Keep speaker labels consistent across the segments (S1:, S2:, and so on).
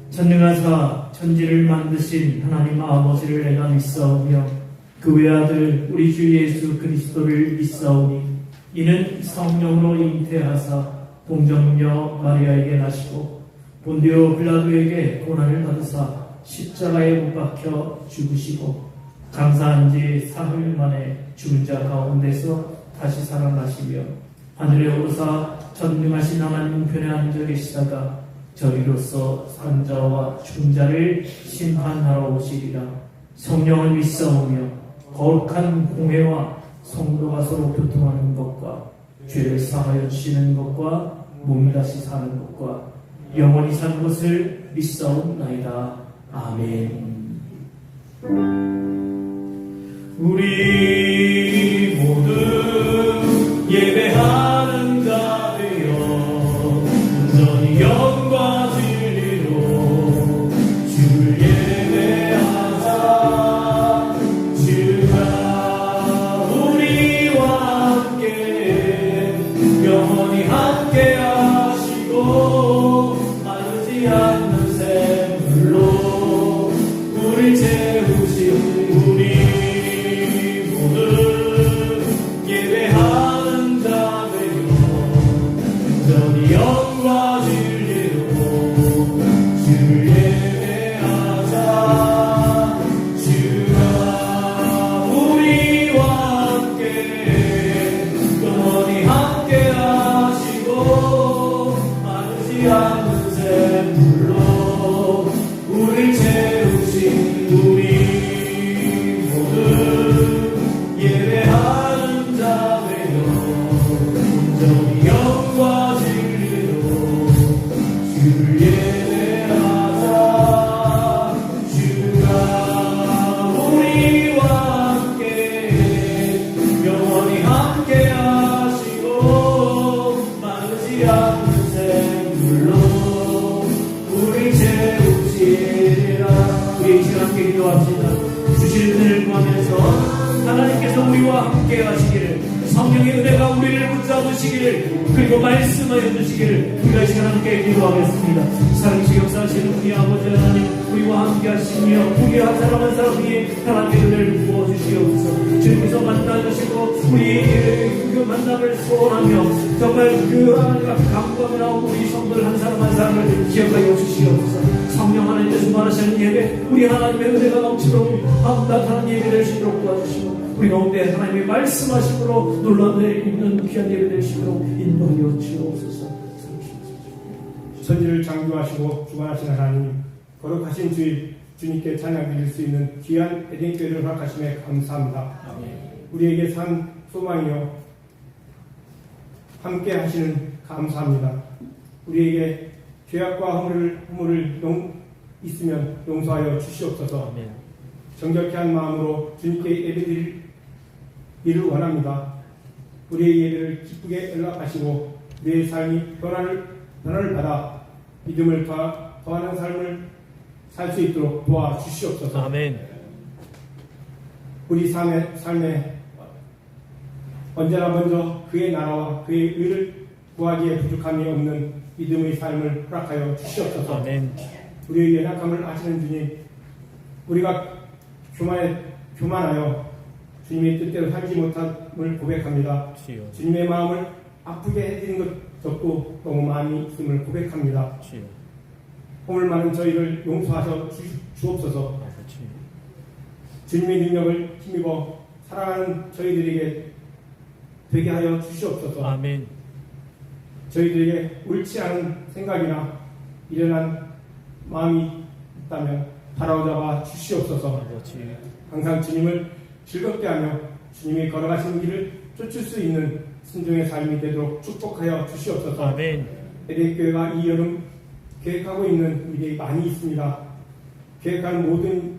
S1: 전능하사 천지를 만드신 하나님 아버지를 내가 믿사오며 그 외아들 우리 주 예수 그리스도를 믿사오니 이는 성령으로 잉태하사 동정녀 마리아에게 나시고 본디오 빌라도에게 고난을 받으사 십자가에 못 박혀 죽으시고 장사한 지 사흘 만에 죽은 자 가운데서 다시 살아나시며 하늘에 오르사 전능하신 하나님 우편에 앉아 계시다가 저희로서 산 자와 죽은 자를 심판하러 오시리라. 성령을 믿사오며 거룩한 공회와 성도가 서로 교통하는 것과 죄를 사하여 주시는 것과 몸이 다시 사는 것과 영원히 사는 것을 믿사옵나이다. 아멘. 우리 모두 예배하는 자 되어 온전히 영과 진리로 주를 예배하자. 주가 우리와 함께 영원히 함께 하시고 마르지 않는 샘물로 우리 채우신 우리 예배하는 자 되어 온전히 영과 진리로 주를 예배하자. 주가 우리와 함께 영원히 함께 하시고 마르지 않는 샘물로 우리를 채우신 우리 모두 예배하는 자 되어 온전히 영과 진리로 주를 예배하자. 주가 우리와 함께 영원히 함께 하시고 마르지 않는 샘물로 우리를 채우시리라. 우리 이 시간 함께 기도합시다. 주시는 은혜를 구하면서 하나님께서 우리와 함께 하시기를, 성령의 은혜가 우리를 붙잡으시기를, 그리고 말씀하여 주시기를 우리가 이 시간 함께 기도하겠습니다. 살아계시 역사하시는 우리 아버지 하나님, 우리와 함께 하시며 우리 한 사람 한 사람 위에 하나님의 은혜를 부어주시옵소서. 주님께서 만나주시고 우리 그 만남을 소원하며 정말 그 하나님과 감동이 나온 우리 성들 한 사람 한 사람을 기억하여 주시옵소서. 성령 하나님께서 말하시는 예배, 우리 하나님의 은혜가 넘치도록 나타나는 예배 될 수 있도록 도와주시고 우리 가운데 하나님의 말씀하심으로 놀라운 일 있는 귀한 예배 될 수 있도록 인도하여 주옵소서.
S2: 천지를 창조하시고 주관하신 하나님, 거룩하신 주님께 찬양 드릴 수 있는 귀한 에덴교회를 허락하심에 감사합니다. 아멘. 우리에게 산 소망이요 함께 하시는 감사합니다. 우리에게 죄악과 허물을 있으면 용서하여 주시옵소서. 아멘. 정결케 한 마음으로 주님께 예배드리기를 원합니다. 우리의 예배를 기쁘게 연락하시고 내 삶이 변화를 받아 믿음을 더하는 삶을 살 수 있도록 도와주시옵소서.
S1: 아멘.
S2: 우리 삶에 언제나 먼저 그의 나라와 그의 의를 구하기에 부족함이 없는 믿음의 삶을 허락하여 주시옵소서. 아멘. 우리의 연약함을 아시는 주님, 우리가 교만하여 주님의 뜻대로 살지 못함을 고백합니다. 주님의 마음을 아프게 해드린 것 덮고 너무 많이 있음을 고백합니다. 허물 많은 저희를 용서하셔 주옵소서. 주님의 능력을 힘입어 살아가는 저희들에게 되게 하여 주시옵소서. 아멘. 저희들에게 옳지 않은 생각이나 미련한 마음이 있다면 바라잡아 주시옵소서. 항상 주님을 즐겁게 하며 주님이 걸어가시는 길을 쫓을 수 있는 순종의 삶이 되도록 축복하여 주시옵소서.
S1: 아멘.
S2: 에덴교회가 이 여름 계획하고 있는 일이 많이 있습니다. 계획하는 모든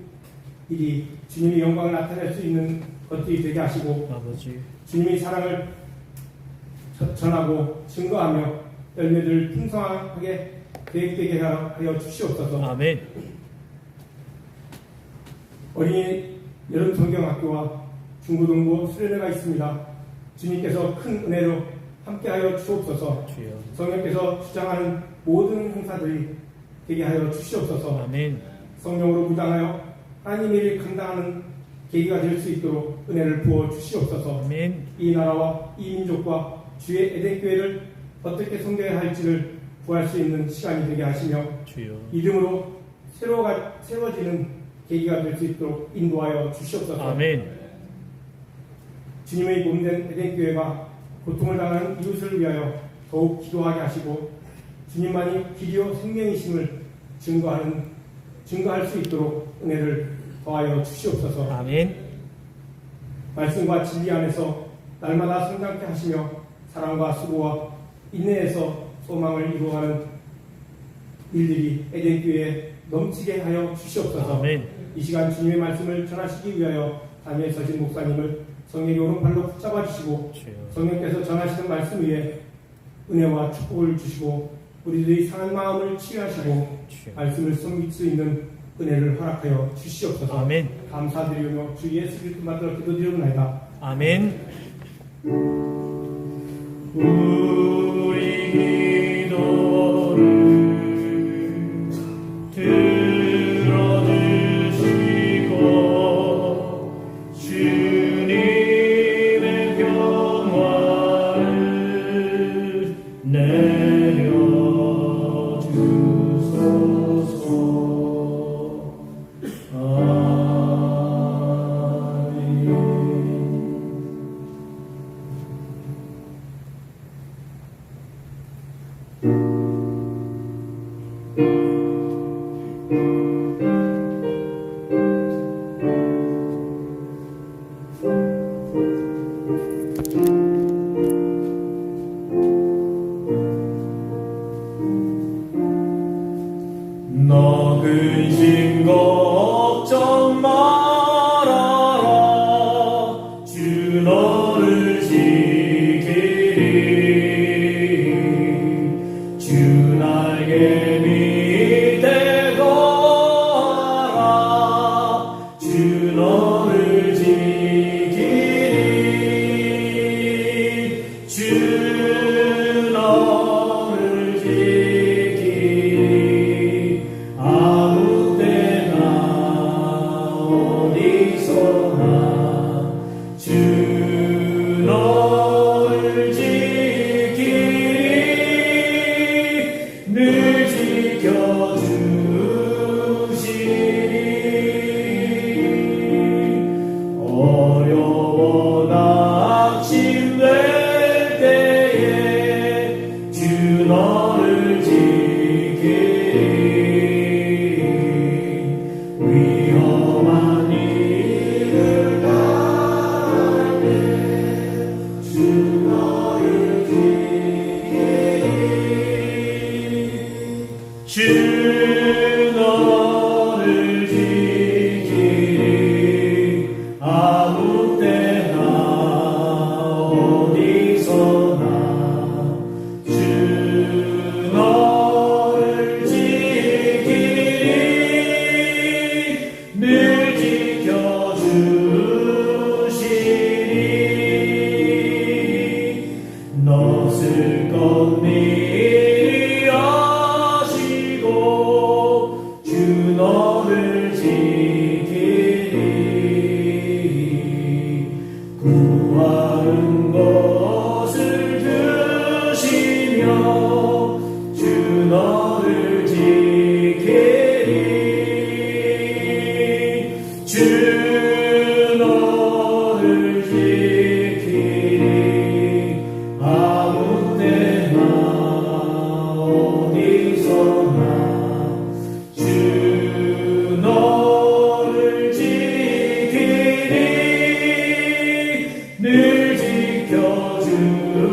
S2: 일이 주님의 영광을 나타낼 수 있는 것들이 되게 하시고
S1: 아버지.
S2: 주님의 사랑을 전하고 증거하며 열매를 풍성하게 계획되게 하여 주시옵소서.
S1: 아멘.
S2: 어린이 여름 성경학교와 중고등부 수련회가 있습니다. 주님께서 큰 은혜로 함께하여 주옵소서.
S1: 주여.
S2: 성령께서 주장하는 모든 행사들이 되게 하여 주시옵소서.
S1: 아멘.
S2: 성령으로 무장하여 하나님의 일을 감당하는 계기가 될 수 있도록 은혜를 부어 주시옵소서.
S1: 아멘.
S2: 이 나라와 이 민족과 주의 에덴교회를 어떻게 섬겨야 할지를 구할 수 있는 시간이 되게 하시며
S1: 주여.
S2: 믿음으로 세워지는 계기가 될 수 있도록 인도하여 주시옵소서.
S1: 아멘.
S2: 주님의 몸된 에덴교회가 고통을 당하는 이웃을 위하여 더욱 기도하게 하시고 주님만이 길이요 생명이심을 증거할 수 있도록 은혜를 더하여 주시옵소서.
S1: 아멘.
S2: 말씀과 진리 안에서 날마다 성장케 하시며 사랑과 수고와 인내에서 소망을 이루어가는 일들이 에덴교회에 넘치게 하여 주시옵소서.
S1: 아멘.
S2: 이 시간 주님의 말씀을 전하시기 위하여 담에 서신 목사님을 성령의 오른팔로 붙잡아 주시고
S1: 주여.
S2: 성령께서 전하시는 말씀 위에 은혜와 축복을 주시고 우리들의 상한 마음을 치유하시고
S1: 주여.
S2: 말씀을 섬길 수 있는 은혜를 허락하여 주시옵소서.
S1: 아멘.
S2: 감사드리며 주 예수 그리스도 만들어 기도드리옵나이다.
S1: 아멘.
S3: 우리 기도를 들어주시고 주님의 평화를 내려주소서. 아멘. 너 근심 걱정 말아라. 주 너를 지키리. 주 날개 밑에 거하라. 주 너를 지키리. 주 너를 지키리. 아무 때나 어디서나 주 너를 지키리. 늘 지켜주시리. 어려워 낙심될 때에 주 너를 지키리. 위험한 일을 당할 때 주 너를 지키리. 주 너를 지키리. 아무 때나 어디서나 주 너를 지키리. 늘 지켜주시리. 너슬 것 미리 아시고 주 너를 지키리. 구하는 것을 드시며 주 너를 지키리. 주 너를 지키리. 아무 때나 어디서나 주 너를 지키리. 늘 지켜주시리.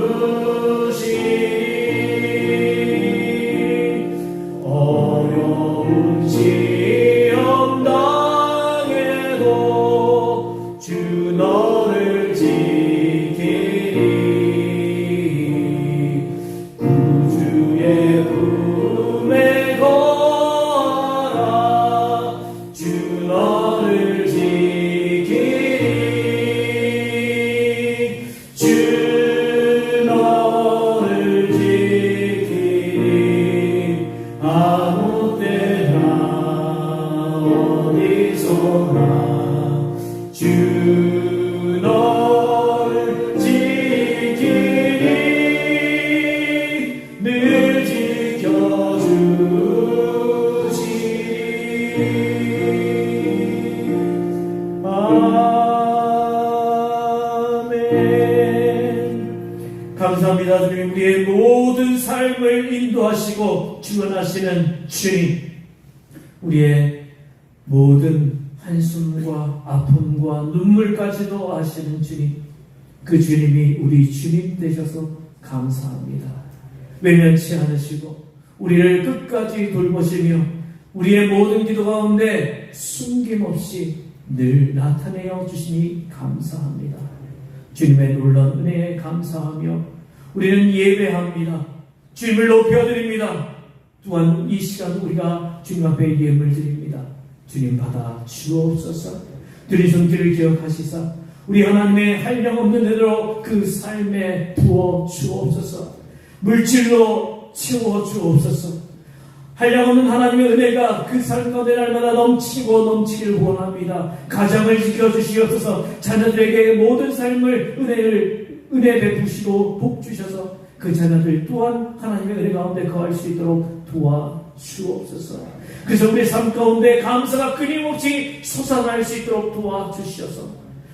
S1: 하나님 우리의 모든 삶을 인도하시고 주관하시는 주님, 우리의 모든 한숨과 아픔과 눈물까지도 아시는 주님, 그 주님이 우리 주님 되셔서 감사합니다. 외면치 않으시고 우리를 끝까지 돌보시며 우리의 모든 기도 가운데 숨김없이 늘 나타내어 주시니 감사합니다. 주님의 놀라운 은혜에 감사하며 우리는 예배합니다. 주님을 높여드립니다. 또한 이 시간 우리가 주님 앞에 예물 드립니다. 주님 받아 주옵소서. 드린 손길을 기억하시사 우리 하나님의 한량없는 은혜로 그 삶에 부어 주옵소서. 물질로 채워 주옵소서. 한량없는 하나님의 은혜가 그 삶 가운데 날마다 넘치고 넘치기를 원합니다. 가정을 지켜주시옵소서. 자녀들에게 모든 삶을 은혜 베푸시고 복 주셔서 그 자녀들 또한 하나님의 은혜 가운데 거할 수 있도록 도와주옵소서. 그래서 우리 삶 가운데 감사가 끊임없이 솟아날 수 있도록 도와주시옵소서.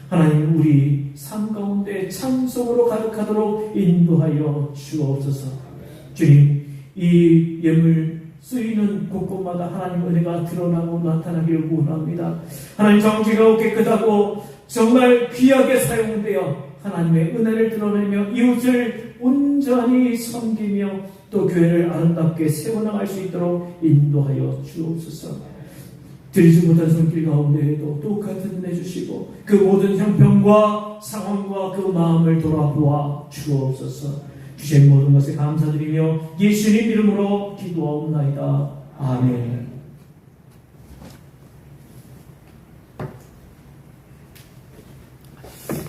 S1: 하나님 우리 삶 가운데 찬송으로 가득하도록 인도하여 주옵소서. 주님, 이 예물 쓰이는 곳곳마다 하나님 은혜가 드러나고 나타나기를 원합니다. 하나님 정직하고 깨끗하고 정말 귀하게 사용되어 하나님의 은혜를 드러내며 이웃을 온전히 섬기며 또 교회를 아름답게 세워나갈 수 있도록 인도하여 주옵소서. 드리지 못한 손길 가운데에도 똑같은 은혜 주시고 그 모든 형편과 상황과 그 마음을 돌아보아 주옵소서. 주신 모든 것에 감사드리며 예수님 이름으로 기도하옵나이다. 아멘.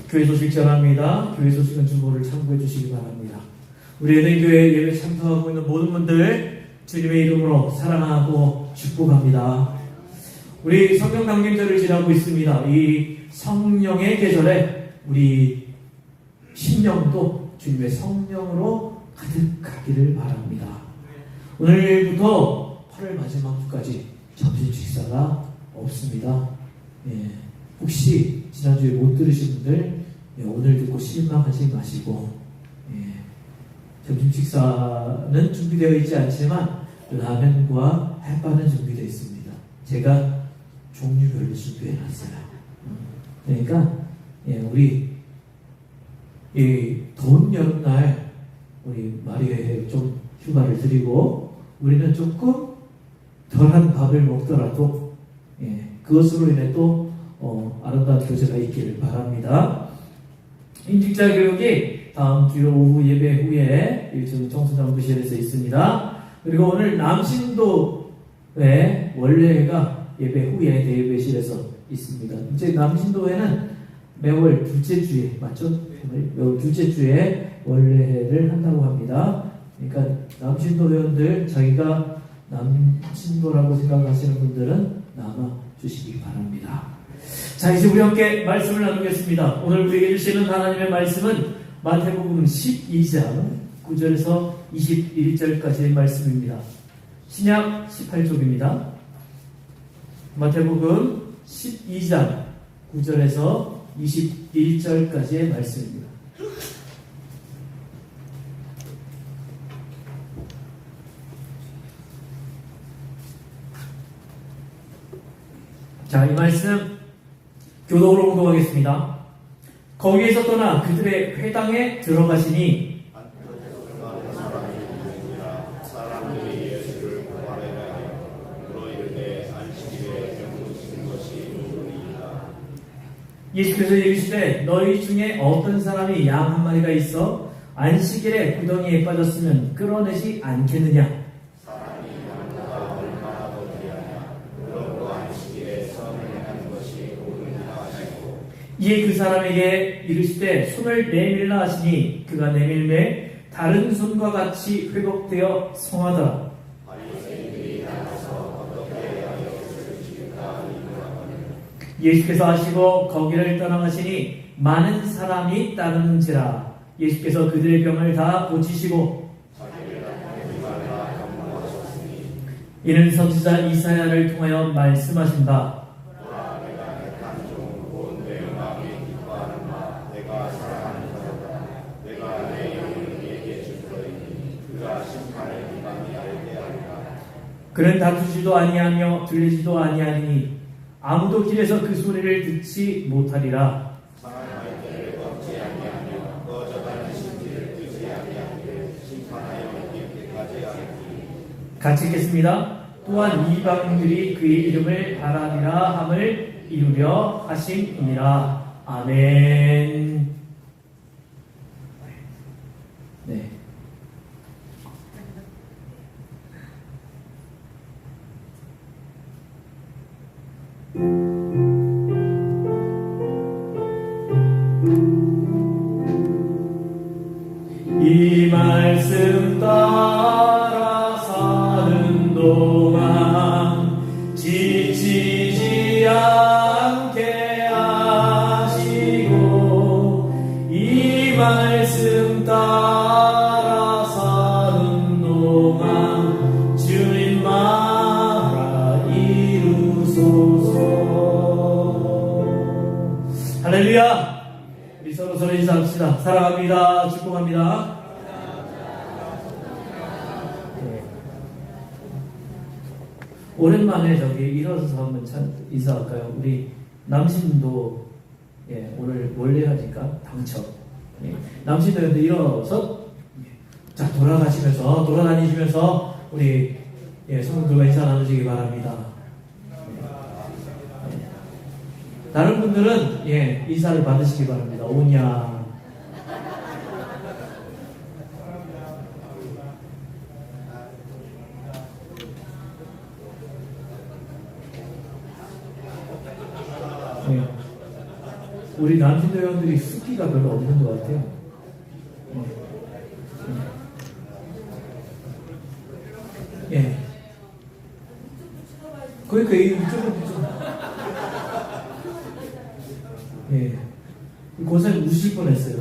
S1: 교회 소식 전합니다. 교회 소식은 주보를 참고해 주시기 바랍니다. 우리 에덴교회 예배 참석하고 있는 모든 분들 주님의 이름으로 사랑하고 축복합니다. 우리 성령 강림절을 지나고 있습니다. 이 성령의 계절에 우리 심령도 주님의 성령으로 가득하기를 바랍니다. 오늘부터 8월 마지막 주까지 점심 식사가 없습니다. 혹시 지난주에 못 들으신 분들 오늘 듣고 실망하지 마시고 점심 식사는 준비되어 있지 않지만 라면과 햇반은 준비되어 있습니다. 제가 종류별로 준비해놨어요. 그러니까 우리 이 더운 여름날 우리 마리아에 좀 휴가를 드리고 우리는 조금 덜한 밥을 먹더라도 그것으로 인해 또 아름다운 교제가 있기를 바랍니다. 임직자 교육이 다음 주 오후 예배 후에 1층 청소년부실에서 있습니다. 그리고 오늘 남신도회 원래가 예배 후에 대예배실에서 있습니다. 이제 남신도회는 매월 둘째 주에 맞죠? 매월 둘째 주에 원래를 한다고 합니다. 그러니까 남신도 회원들 자기가 남신도라고 생각하시는 분들은 남아 주시기 바랍니다. 자, 이제 우리 함께 말씀을 나누겠습니다. 오늘 우리에게 주시는 하나님의 말씀은 마태복음 12장 9절에서 21절까지의 말씀입니다. 신약 18쪽입니다. 마태복음 12장 9절에서 21절까지의 말씀입니다. 자, 이 말씀 교독으로 공독하겠습니다. 거기에서 떠나 그들의 회당에 들어가시니 예수께서 이르시되 너희 중에 어떤 사람이 양 한 마리가 있어 안식일에 구덩이에 빠졌으면 끌어내지 않겠느냐? 이에 그 사람에게 이르시되 손을 내밀라 하시니 그가 내밀매 다른 손과 같이 회복되어 성하더라. 예수께서 하시고 거기를 떠나가시니 많은 사람이 따르는지라. 예수께서 그들의 병을 다 고치시고 이는 선지자 이사야를 통하여 말씀하신다. 그는 다투지도 아니하며 들리지도 아니하니 아무도 길에서 그 소리를 듣지 못하리라. 같이 읽겠습니다. 또한 이방인들이 그의 이름을 바라리라 함을 이루려 하심이니라. 아멘. 네. 이 말씀 따라 사는 동안 지치지 않게 하시고 이 말씀 따라 사는 동안 주님 말아 이루소서. 할렐루야. 우리 서로 인사합시다. 사랑합니다. 축복합니다. 오랜만에 저기 일어서서 한번 인사할까요? 우리 남신도 오늘 원래 하니까 당첨. 남신도 일어서 자 돌아다니시면서 우리 성도들과 인사 나누시기 바랍니다. 다른 분들은 인사를 받으시기 바랍니다. 오냐. 우리 남신도 회원들이 숫기가 별로 없는 것 같아요. 그러니까 이쪽으로 고사님 우실 뻔했어요.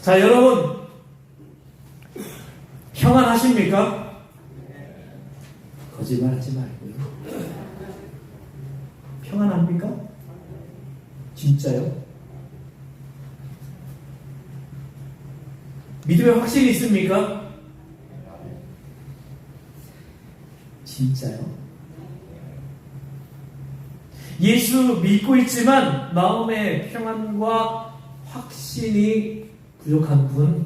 S1: 자, 여러분 평안하십니까? 거짓말하지 말고요. 평안합니까? 진짜요? 믿음에 확실히 있습니까? 진짜요? 예수 믿고 있지만 마음의 평안과 확신이 부족한 분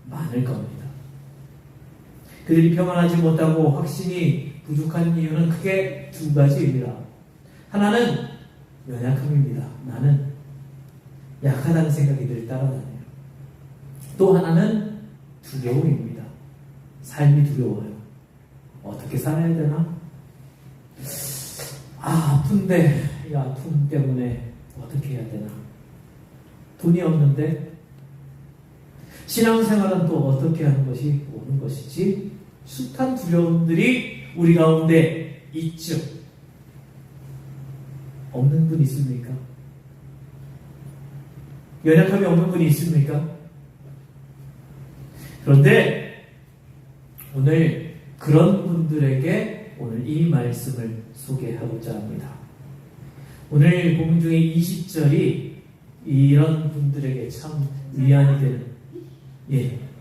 S1: 많을 겁니다. 그들이 평안하지 못하고 확신이 부족한 이유는 크게 두 가지입니다. 하나는 연약함입니다. 나는 약하다는 생각이 늘 따라다녀요. 또 하나는 두려움입니다. 삶이 두려워요. 어떻게 살아야 되나? 아픈데 이 아픔 때문에 어떻게 해야 되나? 돈이 없는데 신앙생활은 또 어떻게 하는 것이 옳은 것이지? 숱한 두려움들이 우리 가운데 있죠. 없는 분 있습니까? 연약함이 없는 분이 있습니까? 그런데 오늘 그런 분들에게 오늘 이 말씀을 소개하고자 합니다. 오늘 본문 중에 20절이 이런 분들에게 참 위안이 되는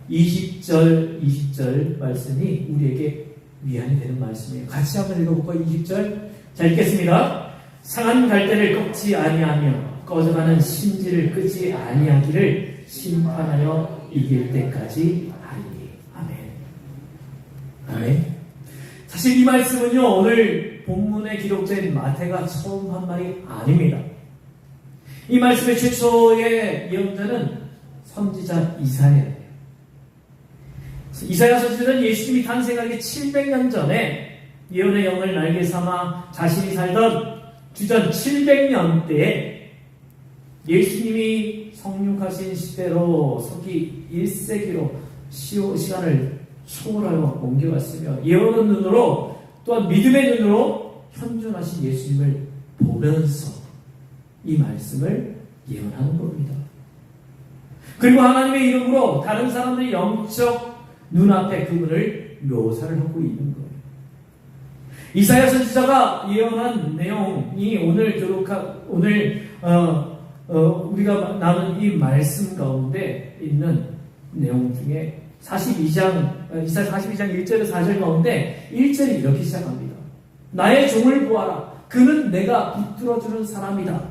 S1: 20절 말씀이 우리에게 위안이 되는 말씀이에요. 같이 한번 읽어볼까요? 20절 자 읽겠습니다. 상한 갈대를 꺾지 아니하며 꺼져가는 심지를 끄지 아니하기를 심판하여 이길 때까지 하리니. 아멘. 아멘. 사실 이 말씀은요, 오늘 본문에 기록된 마태가 처음 한 말이 아닙니다. 이 말씀의 최초의 예언자는 선지자 이사야예요. 이사야 선지자는 예수님이 탄생하기 700년 전에 예언의 영을 날개 삼아 자신이 살던 주전 700년 때에 예수님이 성육하신 시대로 서기 1세기로 시간을 초월하여 옮겨갔으며 예언의 눈으로 또한 믿음의 눈으로 현존하신 예수님을 보면서 이 말씀을 예언하는 겁니다. 그리고 하나님의 이름으로 다른 사람들의 영적 눈앞에 그분을 묘사를 하고 있는 거예요. 이사야 선지자가 예언한 내용이 우리가 나눈 이 말씀 가운데 있는 내용 중에 42장 이사야 42장 1절에서 4절 가운데 1절이 이렇게 시작합니다. 나의 종을 보아라. 그는 내가 붙들어주는 사람이다.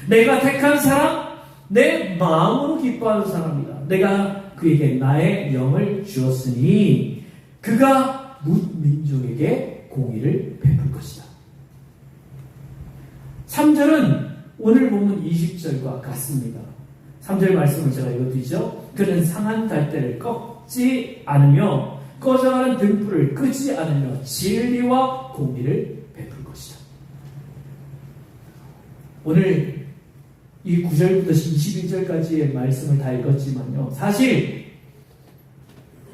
S1: 내가 택한 사람, 내 마음으로 기뻐하는 사람이다. 내가 그에게 나의 영을 주었으니 그가 뭇 민족에게 공의를 베풀 것이다. 3절은 오늘 본문 20절과 같습니다. 3절 말씀을 제가 읽어드리죠. 그는 상한 갈대를 꺾지 않으며 꺼져가는 등불을 끄지 않으며 진리와 공의를 베풀 것이다. 오늘 이 9절부터 21절까지의 말씀을 다 읽었지만요, 사실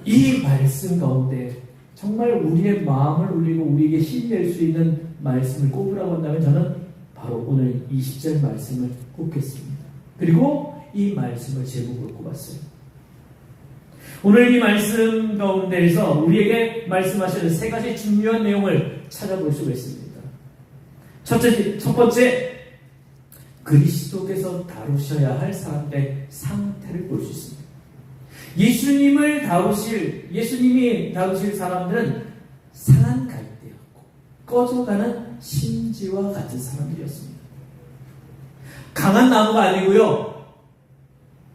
S1: 이 말씀 가운데 정말 우리의 마음을 울리고 우리에게 힘이 될 수 있는 말씀을 꼽으라고 한다면 저는 바로 오늘 20절 말씀을 꼽겠습니다. 그리고 이 말씀을 제목으로 꼽았어요. 오늘 이 말씀 가운데에서 우리에게 말씀하시는 세 가지 중요한 내용을 찾아볼 수가 있습니다. 첫 번째, 그리스도께서 다루셔야 할 사람들의 상태를 볼 수 있습니다. 예수님이 다루실 사람들은 상한 갈대였고 꺼져가는 심지와 같은 사람들이었습니다. 강한 나무가 아니고요,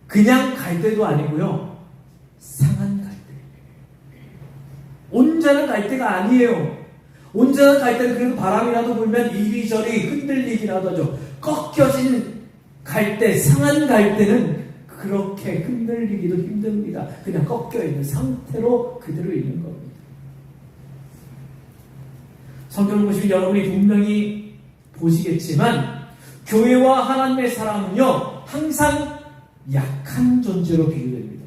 S1: 그냥 갈대도 아니고요, 상한 갈대. 온전한 갈대가 아니에요. 온전한 갈대는 그래도 바람이라도 불면 이리저리 흔들리기라도 하죠. 꺾여진 갈대, 상한 갈대는 그렇게 흔들리기도 힘듭니다. 그냥 꺾여있는 상태로 그대로 있는 겁니다. 성경을 보시면 여러분이 분명히 보시겠지만 교회와 하나님의 사람은요 항상 약한 존재로 비교됩니다.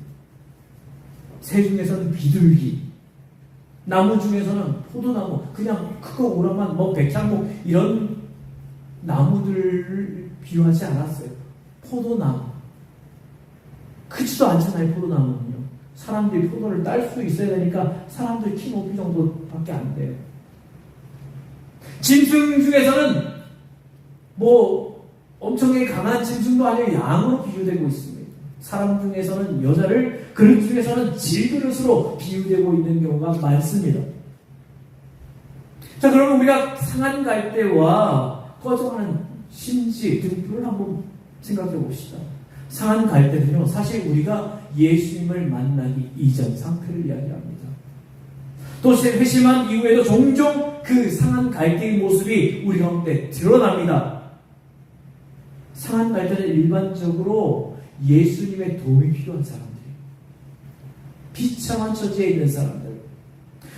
S1: 새 중에서는 비둘기, 나무 중에서는 포도나무, 그냥 크고 오랑만 백향목 이런 나무들을 비유하지 않았어요. 포도나무 크지도 않잖아요. 포도나무는요, 사람들이 포도를 딸 수 있어야 되니까 사람들 키 높이 정도밖에 안 돼요. 짐승 중에서는 엄청나게 강한 짐승도 아니고 양으로 비유되고 있습니다. 사람 중에서는 여자를, 그릇 중에서는 질그릇으로 비유되고 있는 경우가 많습니다. 자, 그러면 우리가 상한 갈대와 꺼져가는 심지, 등불을 한번 생각해 봅시다. 상한 갈대는요, 사실 우리가 예수님을 만나기 이전 상태를 이야기합니다. 또 회심한 이후에도 종종 그 상한 갈대의 모습이 우리 가운데 드러납니다. 상한 갈대는 일반적으로 예수님의 도움이 필요한 사람들이에요. 비참한 처지에 있는 사람들.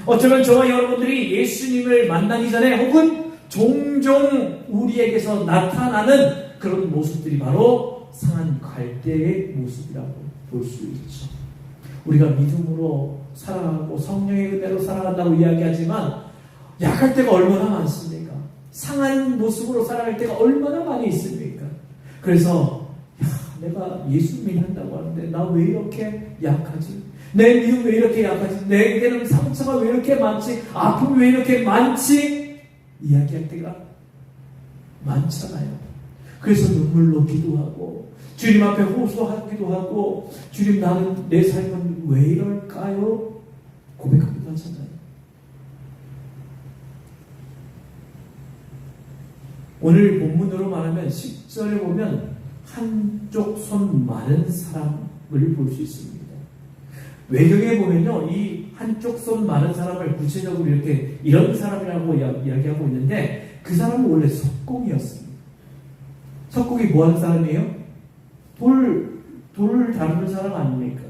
S1: 어쩌면 저와 여러분들이 예수님을 만나기 전에 혹은 종종 우리에게서 나타나는 그런 모습들이 바로 상한 갈대의 모습이라고 볼 수 있죠. 우리가 믿음으로 살아가고 성령의 은혜로 살아간다고 이야기하지만 약할 때가 얼마나 많습니까? 상한 모습으로 살아갈 때가 얼마나 많이 있습니까? 그래서 내가 예수 믿는다고 하는데 나 왜 이렇게 약하지? 내 믿음 왜 이렇게 약하지? 내게는 상처가 왜 이렇게 많지? 아픔이 왜 이렇게 많지? 이야기할 때가 많잖아요. 그래서 눈물로 기도하고 주님 앞에 호소하기도 하고, 주님 나는 내 삶은 왜 이럴까요? 고백하기도 하잖아요. 오늘 본문으로 말하면 10절에 보면 한쪽 손 많은 사람을 볼 수 있습니다. 외경에 보면요, 이 한쪽 손 많은 사람을 구체적으로 이렇게 이런 사람이라고 이야기하고 있는데, 그 사람은 원래 석공이었습니다. 석공이 뭐 하는 사람이에요? 돌 다루는 사람 아닙니까?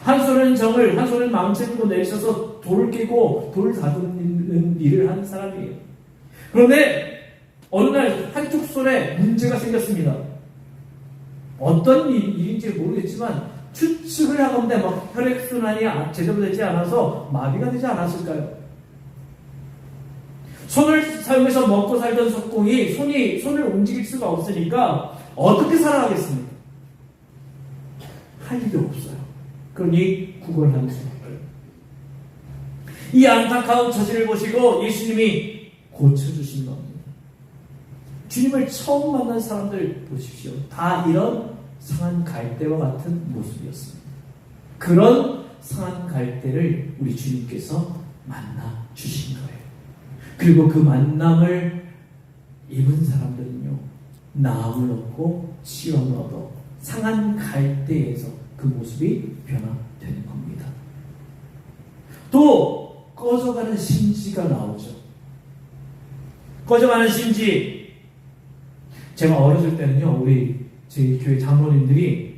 S1: 한 손은 정을, 한 손은 망치고 내셔서 돌 깨고 돌 다루는 일을 하는 사람이에요. 그런데 어느 날 한쪽 손에 문제가 생겼습니다. 어떤 일인지 모르겠지만 추측을 하건대 혈액순환이 제대로 되지 않아서 마비가 되지 않았을까요? 손을 사용해서 먹고 살던 석공이 손을 움직일 수가 없으니까 어떻게 살아가겠습니까? 할 일이 없어요. 그러니 구걸하는 수밖에. 이 안타까운 처지를 보시고 예수님이 고쳐주신 겁니다. 주님을 처음 만난 사람들 보십시오. 다 이런 상한 갈대와 같은 모습이었습니다. 그런 상한 갈대를 우리 주님께서 만나 주신 거예요. 그리고 그 만남을 입은 사람들은요, 나음을 얻고 치유함을 얻어 상한 갈대에서 그 모습이 변화되는 겁니다. 또 꺼져가는 심지가 나오죠. 꺼져가는 심지. 제가 어렸을 때는요, 저희 교회 장로님들이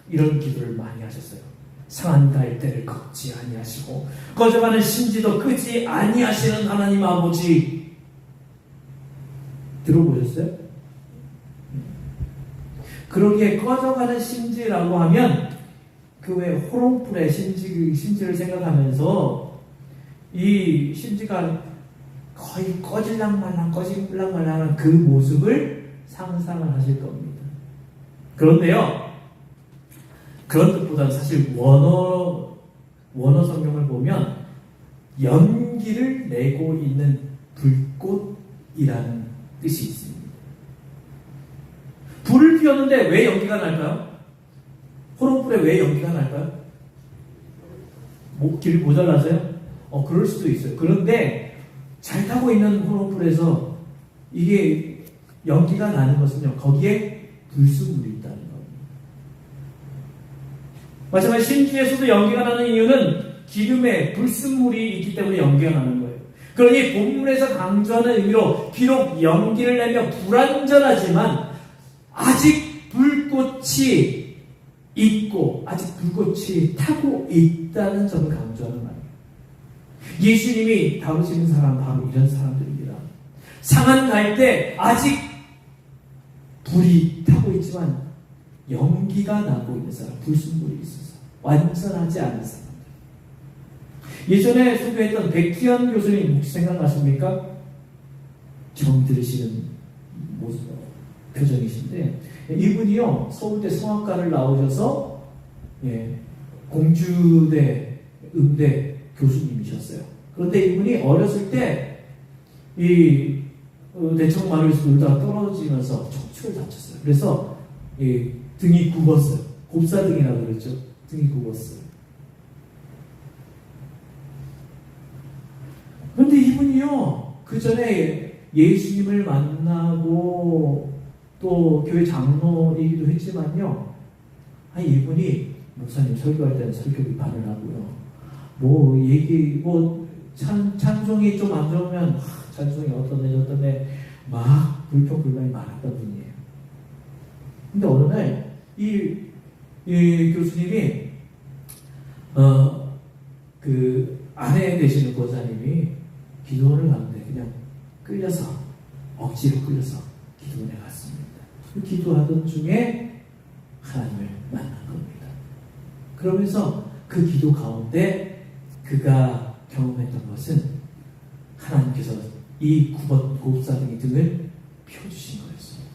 S1: 이런 기도를 많이 하셨어요. 상한 갈대를 꺾지 아니하시고 꺼져가는 심지도 끄지 아니하시는 하나님 아버지. 들어보셨어요? 그러기에 꺼져가는 심지라고 하면 그 왜 호롱불의 심지를 생각하면서 이 심지가 거의 꺼질랑말랑한 그 모습을 상상을 하실 겁니다. 그런데요, 그런 뜻보다는 사실 원어 성경을 보면 연기를 내고 있는 불꽃이라는 뜻이 있습니다. 불을 피웠는데 왜 연기가 날까요? 호롱불에 왜 연기가 날까요? 길 모자라서요? 그럴 수도 있어요. 그런데 잘 타고 있는 호롱불에서 이게 연기가 나는 것은요, 거기에 불순물이 있다는 겁니다. 마찬가지 심지에서도 연기가 나는 이유는 기름에 불순물이 있기 때문에 연기가 나는 거예요. 그러니 본문에서 강조하는 의미로 비록 연기를 내며 불완전하지만 아직 불꽃이 있고 아직 불꽃이 타고 있다는 점을 강조하는 말이에요. 예수님이 다루시는 사람 바로 이런 사람들입니다. 상한 갈대 아직 불이 타고 있지만 연기가 나고 있는 사람, 불순물이 있어서 완전하지 않은 사람들. 예전에 소개했던 백희연 교수님 혹시 생각나십니까? 처음 들으시는 모습, 표정이신데 이분이요, 서울대 성악과를 나오셔서 공주대 음대 교수님이셨어요. 그런데 이분이 어렸을 때 대청마루에서 놀다가 떨어지면서 척추를 다쳤어요. 그래서 등이 굽었어요. 곱사등이라고 그랬죠. 등이 굽었어요. 그런데 이분이요, 그 전에 예수님을 만나고 또 교회 장로이기도 했지만요, 이분이 목사님 설교할 때는 설교 비판을 하고요, 찬송이 좀 안 좋으면 찬송이 어떠네 막 불평불만이 많았던 분이에요. 근데 어느 날 이 교수님이 그 아내 되시는 권사님이 기도원을 가는데 그냥 억지로 끌려서 기도원에 갔습니다. 그 기도하던 중에 하나님을 만난 겁니다. 그러면서 그 기도 가운데 그가 경험했던 것은 하나님께서 이 곱사등이 등을 펴주신 거였습니다.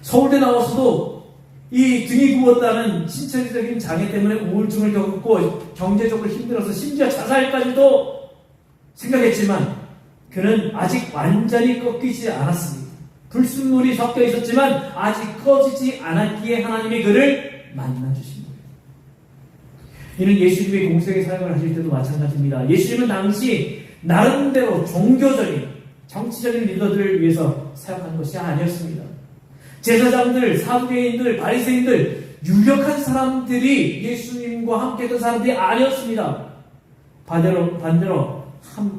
S1: 서울대 나와서도 이 등이 굽었다는 신체적인 장애 때문에 우울증을 겪고 경제적으로 힘들어서 심지어 자살까지도 생각했지만 그는 아직 완전히 꺾이지 않았습니다. 불순물이 섞여 있었지만 아직 꺼지지 않았기에 하나님이 그를 만나주신 거예요. 이는 예수님이 공생의 사역을 하실 때도 마찬가지입니다. 예수님은 당시 나름대로 종교적인 정치적인 리더들을 위해서 사역한 것이 아니었습니다. 제사장들, 사두개인들, 바리새인들, 유력한 사람들이 예수님과 함께 했던 사람들이 아니었습니다. 반대로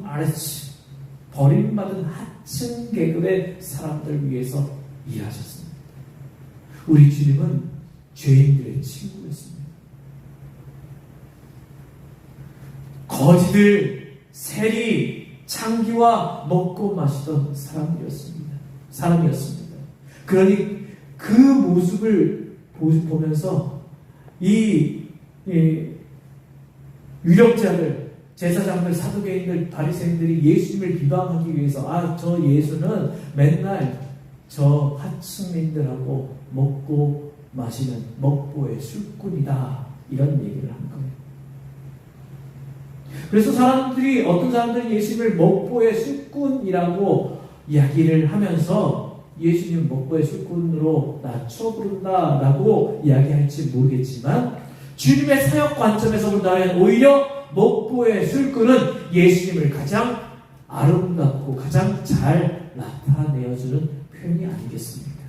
S1: 아래치 버림받은 하층 계급의 사람들 위해서 일하셨습니다. 우리 주님은 죄인들의 친구였습니다. 거지들, 세리, 창기와 먹고 마시던 사람이었습니다. 그러니 그 모습을 보면서 이 유력자들, 제사장들, 사두개인들, 바리새인들이 예수님을 비방하기 위해서 저 예수는 맨날 저 하층민들하고 먹고 마시는 먹보의 술꾼이다, 이런 얘기를 한 거예요. 그래서 어떤 사람들이 예수님을 먹보의 술꾼이라고 이야기를 하면서 예수님 먹보의 술꾼으로 낮춰 부른다라고 이야기할지 모르겠지만 주님의 사역 관점에서 본다면 오히려 목포의 술꾼은 예수님을 가장 아름답고 가장 잘 나타내어주는 표현이 아니겠습니까?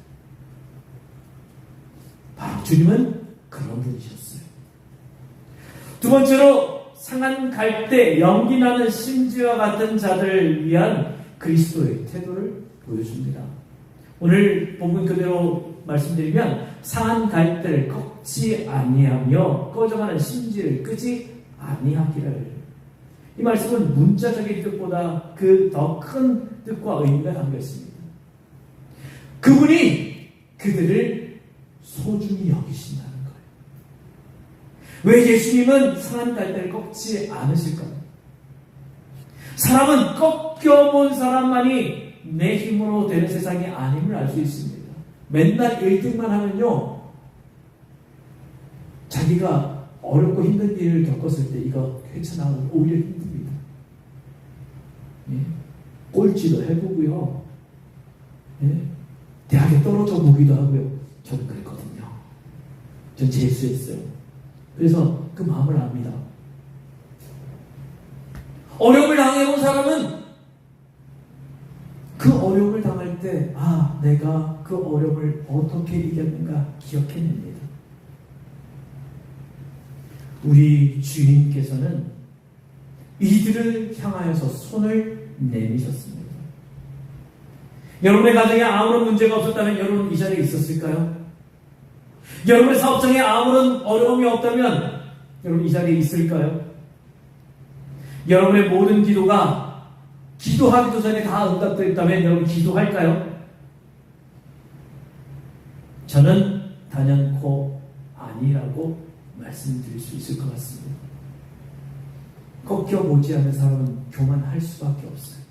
S1: 바로 주님은 그런 분이셨어요. 두 번째로 상한 갈대 연기 나는 심지와 같은 자들을 위한 그리스도의 태도를 보여줍니다. 오늘 본문 그대로 말씀드리면 상한 갈대를 꺾지 아니하며 꺼져가는 심지를 끄지 아니하기를. 이 말씀은 문자적인 뜻보다 그 더 큰 뜻과 의미가 담겨 있습니다. 그분이 그들을 소중히 여기신다는 거예요. 왜 예수님은 상한 갈대를 꺾지 않으실까요? 사람은 꺾여본 사람만이 내 힘으로 되는 세상이 아님을 알 수 있습니다. 맨날 1등만 하면요, 자기가 어렵고 힘든 일을 겪었을 때 이거 헤쳐나가면 오히려 힘듭니다. 예? 꼴찌도 해보고요, 예? 대학에 떨어져 보기도 하고요. 저는 그랬거든요. 전 재수했어요. 그래서 그 마음을 압니다. 어려움을 당해본 사람은 그 어려움을 당할 때, 아, 내가 그 어려움을 어떻게 이겼는가 기억해냅니다. 우리 주님께서는 이들을 향하여서 손을 내미셨습니다. 여러분의 가정에 아무런 문제가 없었다면 여러분 이 자리에 있었을까요? 여러분의 사업장에 아무런 어려움이 없다면 여러분 이 자리에 있을까요? 여러분의 모든 기도가 기도하기도 전에 다 응답됐다면 여러분 기도할까요? 저는 단연코 아니라고 말씀드릴 수 있을 것 같습니다. 꺾여보지 않는 사람은 교만할 수밖에 없어요.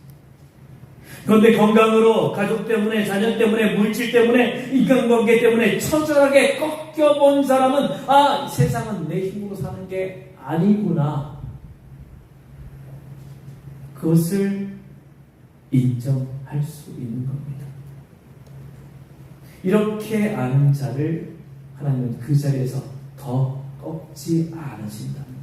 S1: 그런데 건강으로, 가족 때문에, 자녀 때문에, 물질 때문에, 인간관계 때문에 처절하게 꺾여본 사람은, 아, 세상은 내 힘으로 사는 게 아니구나, 그것을 인정할 수 있는 겁니다. 이렇게 아는 자를 하나님은 그 자리에서 더 꺾지 않으신다는 거예요.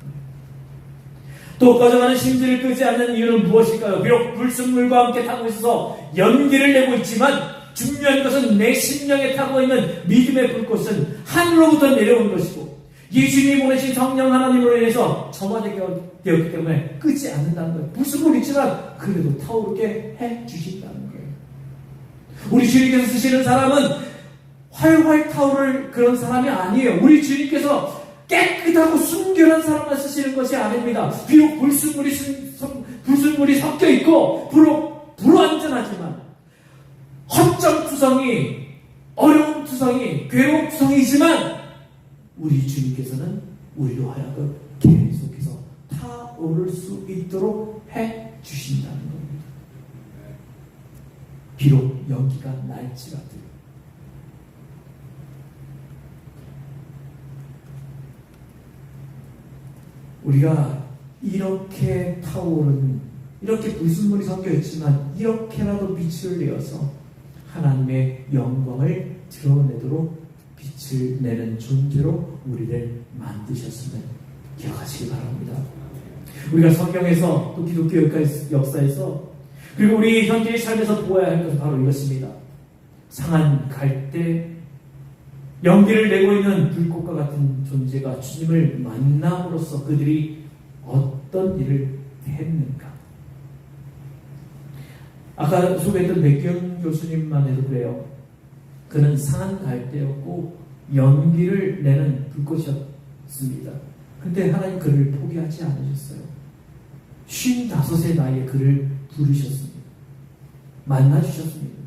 S1: 또 꺼져가는 심지를 끄지 않는 이유는 무엇일까요? 비록 불순물과 함께 타고 있어서 연기를 내고 있지만 중요한 것은 내 심령에 타고 있는 믿음의 불꽃은 하늘로부터 내려온 것이고 예수님이 보내신 성령 하나님으로 인해서 점화되었기 때문에 끄지 않는다는 거예요. 불순물이 있지만 그래도 타오르게 해주신다는 거예요. 우리 주님께서 쓰시는 사람은 활활 타오를 그런 사람이 아니에요. 우리 주님께서 깨끗하고 순결한 사람만 쓰시는 것이 아닙니다. 비록 불순물이 섞여 있고 불완전하지만 허점투성이, 어려움투성이, 괴로움투성이지만 우리 주님께서는 우리로 하여금 계속해서 타오를 수 있도록 해주신다는 겁니다. 비록 연기가 날지라도. 우리가 이렇게 타오르는, 이렇게 불순물이 섞여 있지만 이렇게라도 빛을 내어서 하나님의 영광을 드러내도록 빛을 내는 존재로 우리를 만드셨음을 기억하시기 바랍니다. 우리가 성경에서 또 기독교 역사에서 그리고 우리 현재의 삶에서 보아야 할 것은 바로 이것입니다. 상한 갈대, 연기를 내고 있는 불꽃과 같은 존재가 주님을 만남으로써 그들이 어떤 일을 했는가. 아까 소개했던 백경 교수님만 해도 그래요. 그는 상한 갈대였고 연기를 내는 불꽃이었습니다. 근데 하나님 그를 포기하지 않으셨어요. 55의 나이에 그를 부르셨습니다. 만나주셨습니다.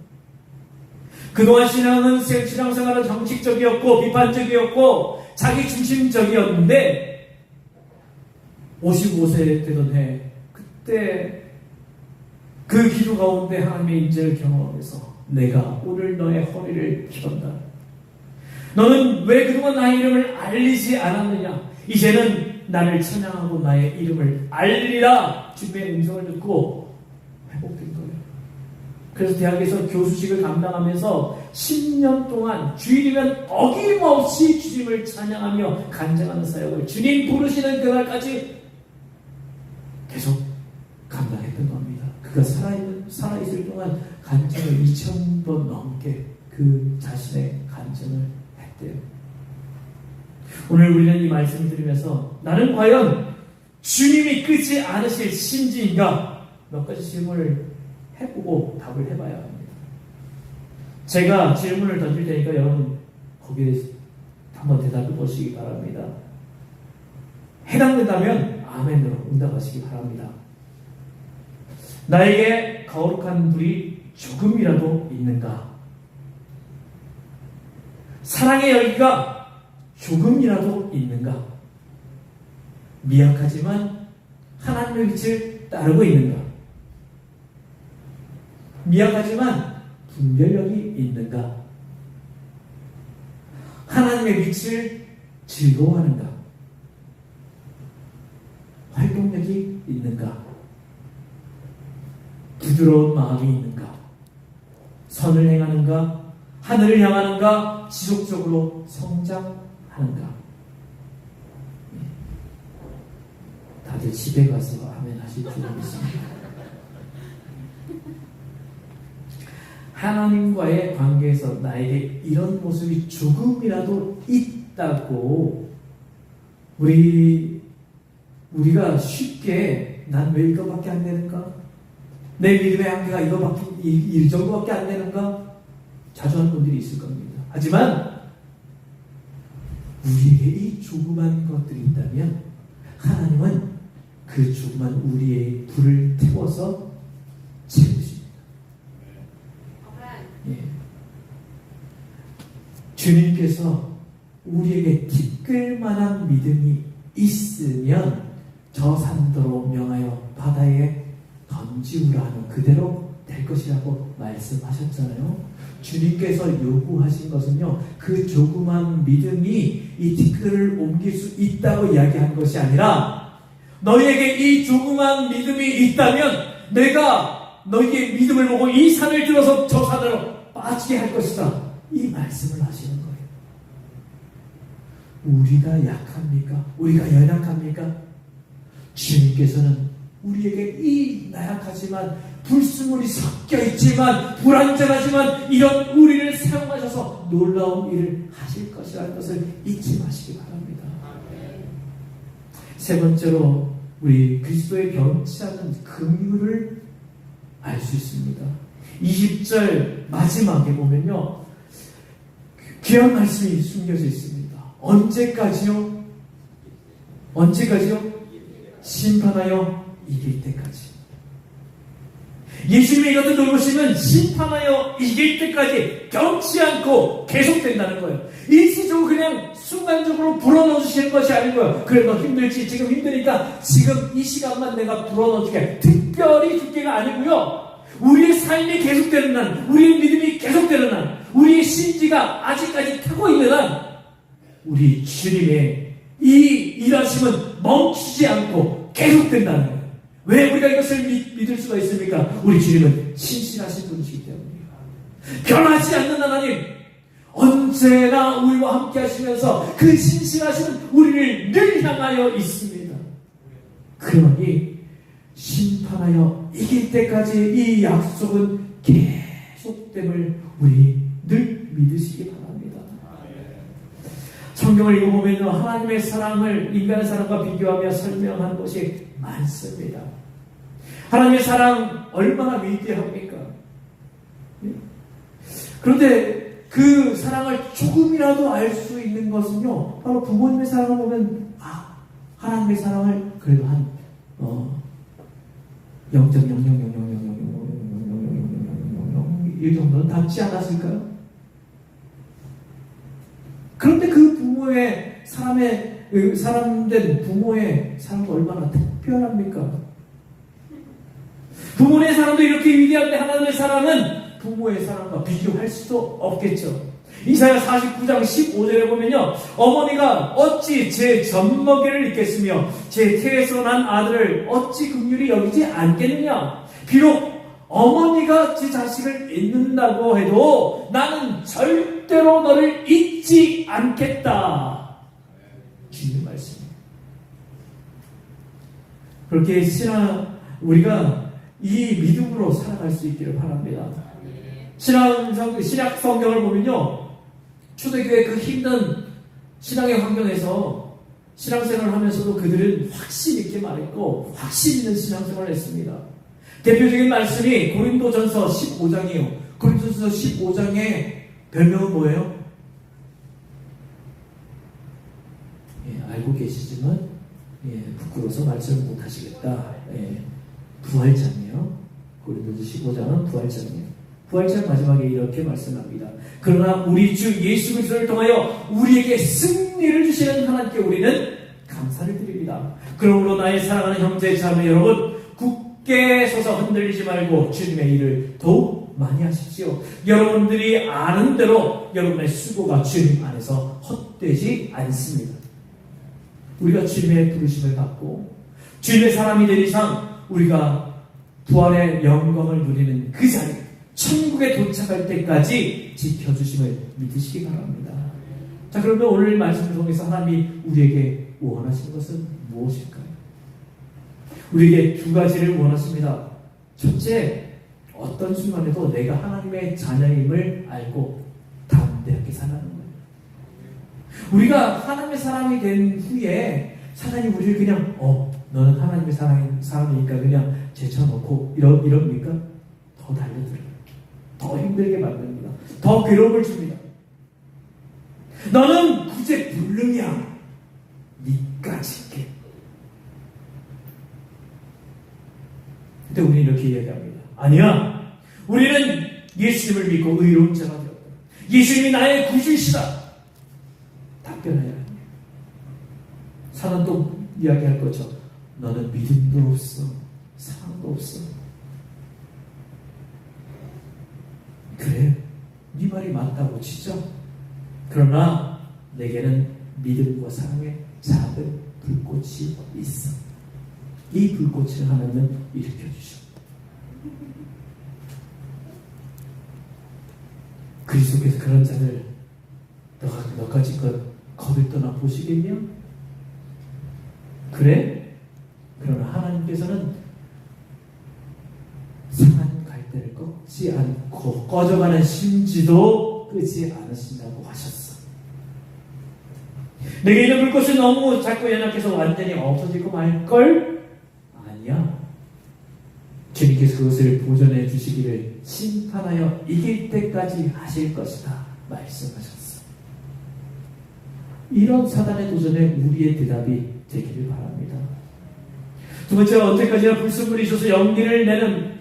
S1: 그동안 신앙생활은 정식적이었고 비판적이었고 자기중심적이었는데 55세 되던 해 그때 그 기도 가운데 하나님의 인재를 경험하면서 내가 오늘 너의 허리를 펴는다. 너는 왜 그동안 나의 이름을 알리지 않았느냐? 이제는 나를 찬양하고 나의 이름을 알리라. 주님의 음성을 듣고 회복된 거예요. 그래서 대학에서 교수직을 감당하면서 10년 동안 주일이면 어김없이 주님의 주님을 찬양하며 간증하는 사역을 주님 부르시는 그날까지 계속 감당했던 겁니다. 그가 살아있을 동안 간증을 2000번 넘게 그 자신의 간증을 했대요. 오늘 우리는 이 말씀을 들으면서 나는 과연 주님이 끊지 않으실 심지인가? 몇 가지 질문을 해보고 답을 해봐야 합니다. 제가 질문을 던질 테니까 여러분 거기에 한번 대답해 보시기 바랍니다. 해당된다면 아멘으로 응답하시기 바랍니다. 나에게 거룩한 불이 조금이라도 있는가? 사랑의 열기가 조금이라도 있는가? 미약하지만 하나님의 빛을 따르고 있는가? 미약하지만 분별력이 있는가? 하나님의 빛을 즐거워하는가? 활동력이 있는가? 부드러운 마음이 있는가? 선을 행하는가? 하늘을 향하는가? 지속적으로 성장하는가? 다들 집에 가서 아멘 하실 줄 믿습니다. 하나님과의 관계에서 나에게 이런 모습이 조금이라도 있다고 우리가 쉽게 난 왜 이거밖에 안 되는가? 내 믿음의 한계가 이 정도밖에 안 되는가? 자주 하는 분들이 있을 겁니다. 하지만 우리에게 이 조그만 것들이 있다면 하나님은 그 조그만 우리의 불을 태워서 채우십니다. 예. 주님께서 우리에게 티끌만한 믿음이 있으면 저 산더러 명하여 바다에 던지우라 하는 그대로 될 것이라고 말씀하셨잖아요. 주님께서 요구하신 것은요, 그 조그만 믿음이 이 티끌을 옮길 수 있다고 이야기한 것이 아니라 너희에게 이 조그만 믿음이 있다면 내가 너희의 믿음을 보고 이 산을 들어서 저 산으로 빠지게 할 것이다. 이 말씀을 하시는 거예요. 우리가 약합니까? 우리가 연약합니까? 주님께서는 우리에게 이 나약하지만 불순물이 섞여 있지만 불완전하지만 이런 우리를 사용하셔서 놀라운 일을 하실 것이라는 것을 잊지 마시기 바랍니다. 세 번째로 우리 그리스도의 변치 않는 긍휼을 알 수 있습니다. 20절 마지막에 보면요, 귀한 말씀이 숨겨져 있습니다. 언제까지요? 심판하여 이길 때까지. 예수님의 이것을 돌보시면 심판하여 이길 때까지 변치 않고 계속된다는 거예요. 일시적으로 그냥 순간적으로 불어넣어 주시는 것이 아니고요. 그래 너 힘들지? 지금 힘드니까 지금 이 시간만 내가 불어넣어 줄게. 특별히 줄게가 아니고요. 우리의 삶이 계속되는 한, 우리의 믿음이 계속되는 한, 우리의 심지가 아직까지 타고 있는 한 우리 주님의 이 일하심은 멈추지 않고 계속된다는 거예요. 왜 우리가 이것을 믿을 수가 있습니까? 우리 주님은 신실하신 분이시기 때문입니다. 변하지 않는 하나님, 언제나 우리와 함께 하시면서 그 신실하심은 우리를 늘 향하여 있습니다. 그러니 심판하여 이길 때까지 이 약속은 계속됨을 우리 늘 믿으시기 바랍니다. 성경을 읽어보면요, 하나님의 사랑을 인간의 사랑과 비교하며 설명하는 것이 많습니다. 하나님의 사랑 얼마나 위대합니까? 그런데 그 사랑을 조금이라도 알 수 있는 것은요, 바로 부모님의 사랑을 보면 하나님의 사랑을 그래도 한 0.00000000000이 정도는 닿지 않았을까요? 그런데 그 부모의 사람된 부모의 사랑도 얼마나 특별합니까? 부모의 사랑도 이렇게 위대한데 하나님의 사랑은 부모의 사랑과 비교할 수도 없겠죠. 이사야 49장 15절에 보면요, 어머니가 어찌 제 젖먹이를 잊겠으며 제 태에서 난 아들을 어찌 긍휼히 여기지 않겠느냐. 비록 어머니가 제 자식을 잊는다고 해도 나는 절대로 너를 잊지 않겠다. 주님 말씀입니다. 그렇게 우리가 이 믿음으로 살아갈 수 있기를 바랍니다. 신약 성경을 보면요, 초대교회 그 힘든 신앙의 환경에서 신앙생활을 하면서도 그들은 확신 있게 말했고 확신 있는 신앙생활을 했습니다. 대표적인 말씀이 고린도전서 15장이에요. 고린도전서 15장의 별명은 뭐예요? 알고 계시지만 부끄러워서 말씀을 못하시겠다. 부활장이에요. 고린도전서 15장은 부활장이에요. 부활장 마지막에 이렇게 말씀합니다. 그러나 우리 주 예수 그리스도를 통하여 우리에게 승리를 주시는 하나님께 우리는 감사를 드립니다. 그러므로 나의 사랑하는 형제 자매 여러분, 굳게 서서 흔들리지 말고 주님의 일을 더욱 많이 하십시오. 여러분들이 아는 대로 여러분의 수고가 주님 안에서 헛되지 않습니다. 우리가 주님의 부르심을 받고 주님의 사람이 된 이상 우리가 부활의 영광을 누리는 그 자리, 천국에 도착할 때까지 지켜주심을 믿으시기 바랍니다. 자, 그러면 오늘 말씀을 통해서 하나님이 우리에게 원하시는 것은 무엇일까요? 우리에게 두 가지를 원하십니다. 첫째, 어떤 순간에도 내가 하나님의 자녀임을 알고 담대하게 살아가는 거예요. 우리가 하나님의 사람이 된 후에 사단이 우리를 그냥 너는 하나님의 사람이니까 그냥 제쳐놓고 이럽니까? 더 달려들어요. 더 힘들게 만듭니다. 더 괴로움을 줍니다. 너는 구제불능이야. 니까 지게. 그때 우리는 이렇게 이야기합니다. 아니야. 우리는 예수님을 믿고 의로운 자가 되었다. 예수님이 나의 구주이시다. 답변해야 합니다. 사단 또 이야기할 거죠. 너는 믿음도 없어. 사랑도 없어. 그래, 네 말이 맞다고 치죠. 그러나 내게는 믿음과 사랑의 작은 불꽃이 있어. 이 불꽃을 하나님은 일으켜주셔. 그리스도께서 그런 자를 너가 지금 겁을 떠나 보시겠냐? 그래? 그러나 하나님께서는 상한 갈대를 꺾지 않고 꺼져가는 심지도 끄지 않으신다고 하셨어. 내게 있는 불꽃이 너무 작고 연약해서 완전히 없어지고 말걸? 아니야. 주님께서 그것을 보존해 주시기를 심판하여 이길 때까지 하실 것이다 말씀하셨어. 이런 사단의 도전에 우리의 대답이 되기를 바랍니다. 두 번째, 언제까지나 불순물이 있어서 연기를 내는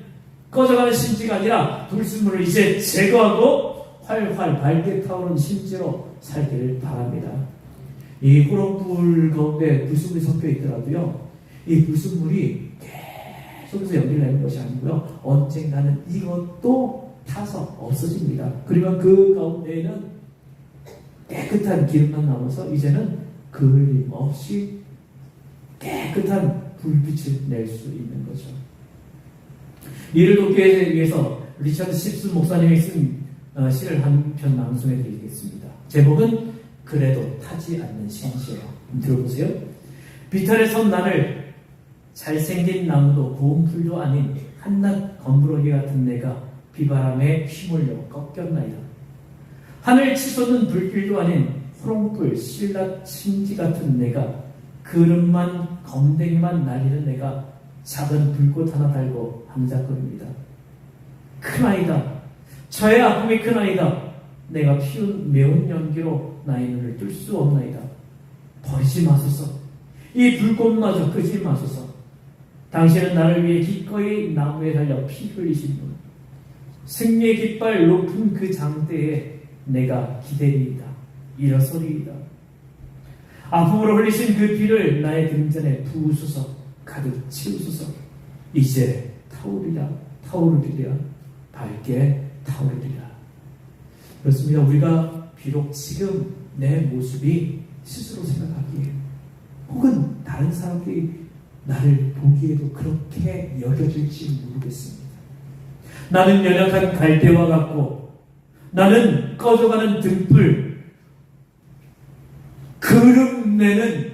S1: 꺼져가는 심지가 아니라 불순물을 이제 제거하고 활활 밝게 타오르는 심지로 살기를 바랍니다. 이 호롱불 가운데 불순물이 섞여 있더라도요, 이 불순물이 계속해서 연기를 내는 것이 아니고요, 언젠가는 이것도 타서 없어집니다. 그러면 그 가운데에는 깨끗한 기름만 남아서 이제는 그을림없이 깨끗한 불빛을 낼 수 있는 거죠. 이를 돕기 위해서 리처드 십스 목사님이 쓴 시를 한 편 낭송해 드리겠습니다. 제목은 그래도 타지 않는 심지예요. 들어보세요. 비탈에 선 나를 잘생긴 나무도 고운 풀도 아닌 한낱 검부러기 같은 내가 비바람에 휘몰려 꺾였나이다. 하늘 치솟는 불길도 아닌 호롱불 신라 심지 같은 내가 그릇만 검댕이만 날리는 내가 작은 불꽃 하나 달고 함작거립니다. 크나이다. 저의 아픔이 크나이다. 내가 피운 매운 연기로 나의 눈을 뜰 수 없나이다. 버리지 마소서. 이 불꽃마저 끄지 마소서. 당신은 나를 위해 기꺼이 나무에 달려 피 흘리신 분. 승리의 깃발 높은 그 장대에 내가 기대리이다. 일어서리이다. 아픔으로 흘리신 그 피를 나의 등전에 부으소서. 가득 치우소서. 이제 타오르리라. 밝게 타오르리라. 그렇습니다. 우리가 비록 지금 내 모습이 스스로 생각하기에 혹은 다른 사람들이 나를 보기에도 그렇게 여겨질지 모르겠습니다. 나는 연약한 갈대와 같고 나는 꺼져가는 등불, 그름 내는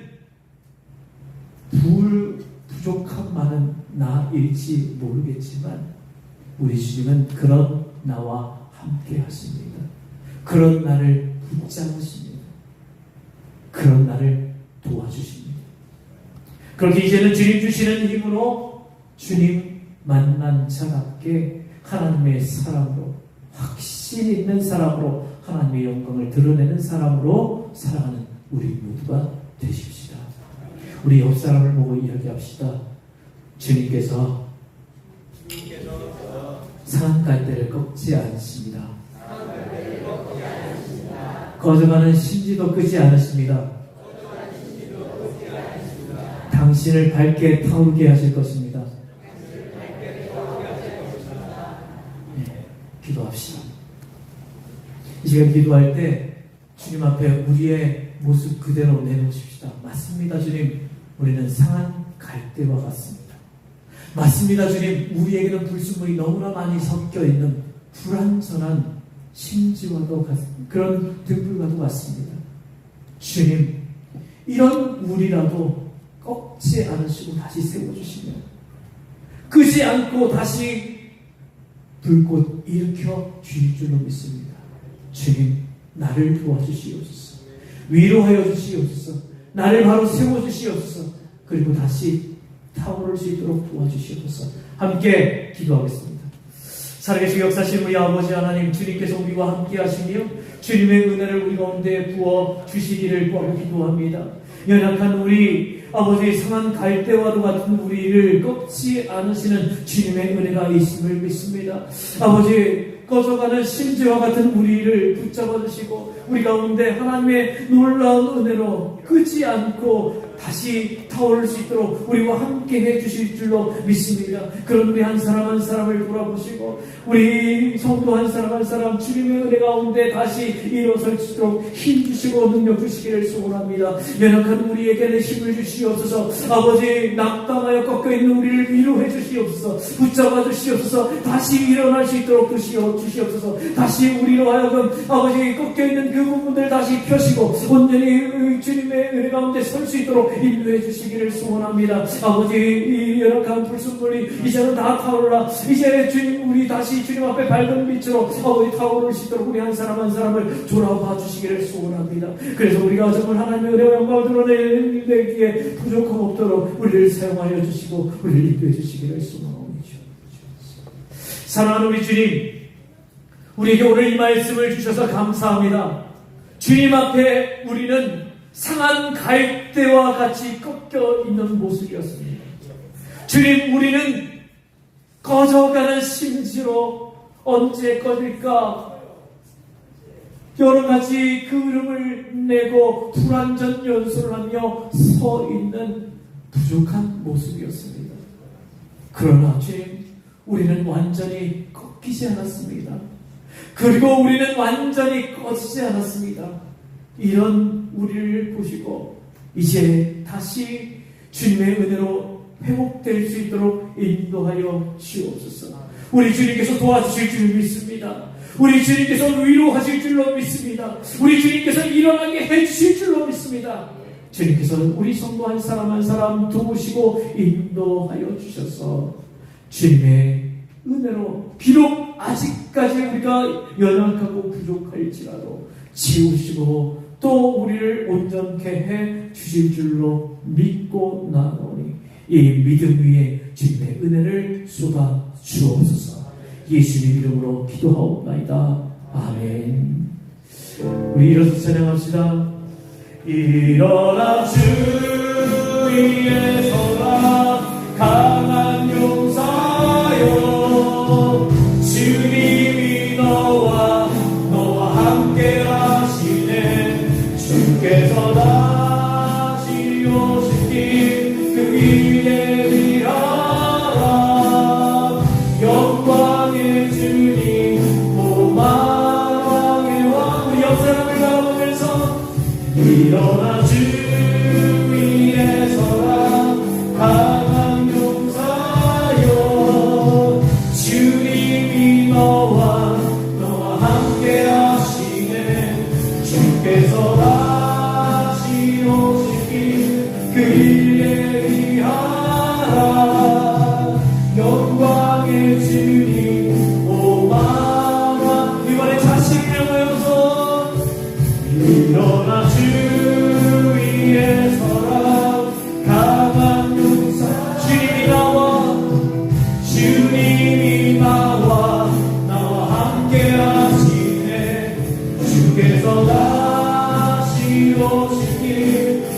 S1: 부족함 많은 나일지 모르겠지만 우리 주님은 그런 나와 함께 하십니다. 그런 나를 붙잡으십니다. 그런 나를 도와주십니다. 그렇게 이제는 주님 주시는 힘으로 주님 만난 자답게 하나님의 사람으로, 확신 있는 사람으로, 하나님의 영광을 드러내는 사람으로 살아가는 우리 모두가 되십시다. 우리 옆 사람을 보고 이야기합시다. 주님께서 상한 갈대를 꺾지 않으십니다. 거저가는 심지도 끄지 않으십니다. 당신을 밝게 타오르게 하실 것입니다. 기도합시다. 이 시간 기도할 때 주님 앞에 우리의 모습 그대로 내놓으십시다. 맞습니다, 주님. 우리는 상한 갈대와 같습니다. 맞습니다, 주님. 우리에게는 불순물이 너무나 많이 섞여 있는 불완전한 심지와도 같습니다. 그런 등불과도 같습니다. 주님, 이런 우리라도 꺾지 않으시고 다시 세워주시며 끄지 않고 다시 불꽃 일으켜 주실 줄로 믿습니다. 주님, 나를 도와주시옵소서. 위로하여 주시옵소서. 나를 바로 세워주시옵소서. 그리고 다시 타오를 수 있도록 도와주시옵소서. 함께 기도하겠습니다. 살아계신 역사신 우리 아버지 하나님, 주님께서 우리와 함께 하시며 주님의 은혜를 우리 가운데 부어 주시기를 구하고 기도합니다. 연약한 우리 아버지, 상한 갈대와도 같은 우리를 꺾지 않으시는 주님의 은혜가 있음을 믿습니다. 아버지, 꺼져가는 심지와 같은 우리를 붙잡아 주시고 우리 가운데 하나님의 놀라운 은혜로 끄지 않고 다시 타오를 수 있도록 우리와 함께 해주실 줄로 믿습니다. 그런 우리 한 사람 한 사람을 돌아보시고 우리 성도 한 사람 한 사람 주님의 은혜 가운데 다시 일어설 수 있도록 힘주시고 능력 주시기를 소원합니다. 연약한 우리에게는 힘을 주시옵소서. 아버지, 낙담하여 꺾여있는 우리를 위로해 주시옵소서. 붙잡아 주시옵소서. 다시 일어날 수 있도록 주시옵소서. 다시 우리로 하여금 아버지 꺾여있는 그 부분들을 다시 펴시고 온전히 주님의 은혜 가운데 설 수 있도록 인도해 주시기를 소원합니다. 아버지, 이 연약한 불순물이 이제는 다 타올라 이제 주님, 우리 다시 주님 앞에 밝은 빛으로 아버지 타오를 수 있도록 우리 한 사람 한 사람을 돌아봐 주시기를 소원합니다. 그래서 우리가 정말 하나님의 은혜와 영광을 드러내기에 부족함 없도록 우리를 사용하여 주시고 우리를 인도해 주시기를 소원합니다. 사랑하는 우리 주님, 우리에게 오늘 이 말씀을 주셔서 감사합니다. 주님 앞에 우리는 상한 갈대와 같이 꺾여 있는 모습이었습니다. 주님, 우리는 꺼져가는 심지로 언제 꺼질까 여러 가지 그름을 내고 불완전 연소를 하며 서 있는 부족한 모습이었습니다. 그러나 주님, 우리는 완전히 꺾이지 않았습니다. 그리고 우리는 완전히 꺼지지 않았습니다. 이런 우리를 보시고 이제 다시 주님의 은혜로 회복될 수 있도록 인도하여 주옵소서. 우리 주님께서 도와주실 줄 믿습니다. 우리 주님께서 위로하실 줄로 믿습니다. 우리 주님께서 일어나게 해주실 줄로 믿습니다. 주님께서는 우리 성도 한 사람 한 사람 도우시고 인도하여 주셔서 주님의 은혜로 비록 아직까지 우리가 연약하고 부족할지라도 지우시고 또 우리를 온전케 해 주실 줄로 믿고 나오니 이 믿음 위에 주님의 은혜를 쏟아 주옵소서. 예수님 이름으로 기도하옵나이다. 아멘. 우리 일어서 찬양합시다. 일어나 주 위에 서라 강한 용사여, 주님이 너와 함께 하시네. 주께서 다시 오실 길 그 위에 일하라. 영광의 주님 오만왕의 왕. 우리 옆 사람을 바라보면서 일어나 주 위에 서라 강한 용사여, 주님이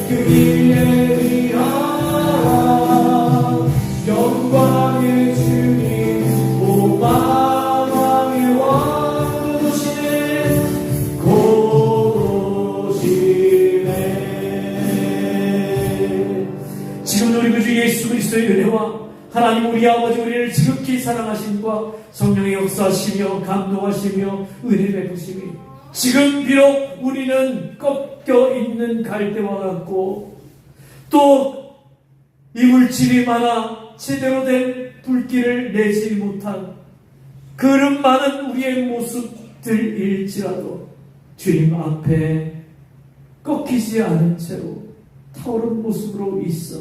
S1: 그 길 예비하라 영광의 주님 오만왕의 왕 고도시네 고도시네. 지금 우리 구주 예수 그리스도의 은혜와 하나님 우리 아버지 우리를 지극히 사랑하심과 성령의 역사하시며 감동하시며 은혜 베푸심이 지금 비록 우리는 꺾여 있는 갈대와 같고 또 이물질이 많아 제대로 된 불길을 내지 못한 그런 많은 우리의 모습들일지라도 주님 앞에 꺾이지 않은 채로 타오른 모습으로 있어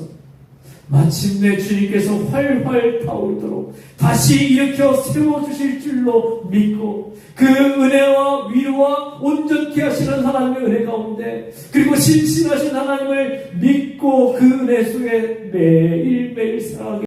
S1: 마침내 주님께서 활활 타오르도록 다시 일으켜 세워주실 줄로 믿고 그 은혜와 위로와 온전케 하시는 하나님의 은혜 가운데 그리고 신실하신 하나님을 믿고 그 은혜 속에 매일매일 살아가게